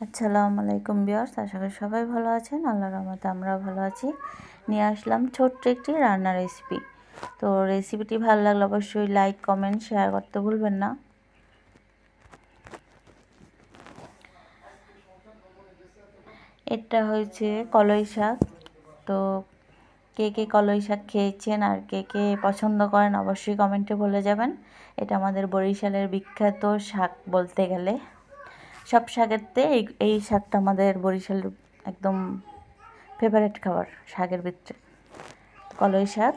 আসসালামু আলাইকুম ভিউয়ার্স, আশা করি সবাই ভালো আছেন। আল্লাহর রহমতে আমরাও ভালো আছি। নিয়ে আসলাম ছোট্ট একটি রান্নার রেসিপি। তো রেসিপিটি ভালো লাগলে অবশ্যই লাইক, কমেন্ট, শেয়ার করতে ভুলবেন না। এটা হয়েছে কলই শাক। তো কে কে কলই শাক খেয়েছেন আর কে কে পছন্দ করেন অবশ্যই কমেন্টে বলে যাবেন। এটা আমাদের বরিশালের বিখ্যাত শাক বলতে গেলে। সব শাকেরতে এই শাকটা আমাদের বরিশালের একদম ফেভারিট খাবার শাকের ভিতরে কলই শাক।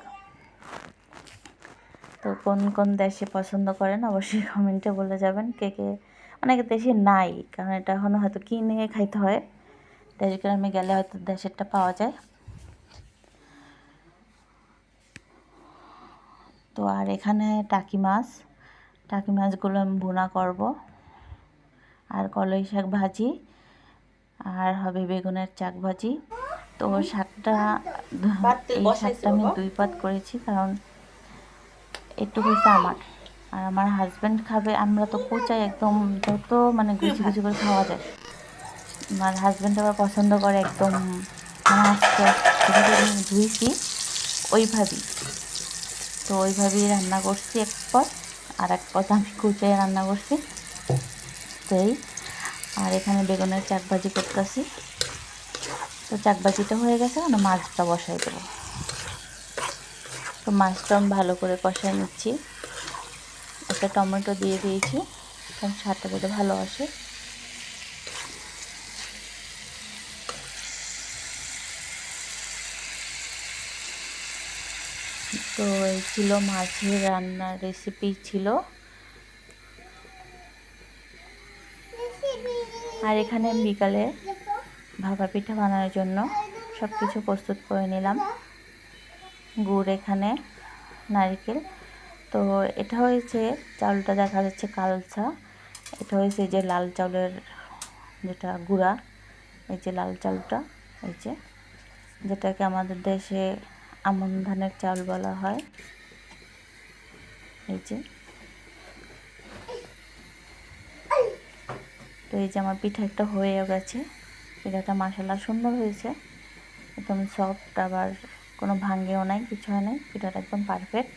তো কোন কোন দেশে পছন্দ করেন অবশ্যই কমেন্টে বলে যাবেন। কে কে অনেক দেশে নাই, কারণ এটা এখনও হয়তো কিনে খাইতে হয়। টেলিগ্রামে গেলে হয়তো দেশেরটা পাওয়া যায়। তো আর এখানে টাকি মাছগুলো আমি ভুনা করব, আর কলই শাক ভাজি, আর হবে বেগুনের চাক ভাজি। তো শাকটা এই শাকটা আমি 2 পাত করেছি, কারণ একটু হয়েছে আমার আর আমার হাজব্যান্ড খাবে। আমরা তো কুচাই একদম, যত মানে গুছি গুছি করে খাওয়া যায়। আমার হাজব্যান্ড আবার পছন্দ করে একদম মানে আস্তে যেভাবে আমি ধুইছি ওইভাবেই। তো ওইভাবেই রান্না করছি এক পদ, আর এক পদ আমি কুচাই রান্না করছি। তো এই আর এখানে বেগুনের চাক ভাজি করতেছি। তো চাক ভাজিটা হয়ে গেছে, মানে মাছটা বসাই দেবো। তো মাছটা আমি ভালো করে কষাই নিচ্ছি। একটা টমেটো দিয়ে দিয়েছি, কারণ স্বাদটা যাতে ভালো আসে। তো এই ছিল মাছের রান্নার রেসিপি ছিল। আর এখানে বিকালে ভাপা পিঠা বানানোর জন্য সব কিছু প্রস্তুত করে নিলাম। গুড়, এখানে নারকেল। তো এটা হয়েছে চাউলটা দেখা যাচ্ছে কালচা। এটা হয়েছে যে লাল চাউলের যেটা গুঁড়া, এই যে লাল চাউলটা, এই যে যেটাকে আমাদের দেশে আমন ধানের চাউল বলা হয়। এই যে তো এই যে আমার পিঠা একটা হয়ে গেছে। পিঠাটা মাশাআল্লাহ সুন্দর হয়েছে, একদম সফট, আবার কোনো ভাঙ্গেও নাই, কিছু হয় নাই। পিঠাটা একদম পারফেক্ট।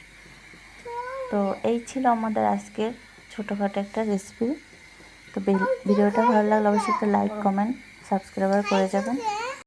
তো এই ছিল আমাদের আজকের ছোটোখাটো একটা রেসিপি। তো ভিডিওটা ভালো লাগলে অবশ্যই একটা লাইক, কমেন্ট, সাবস্ক্রাইব করে যাবেন।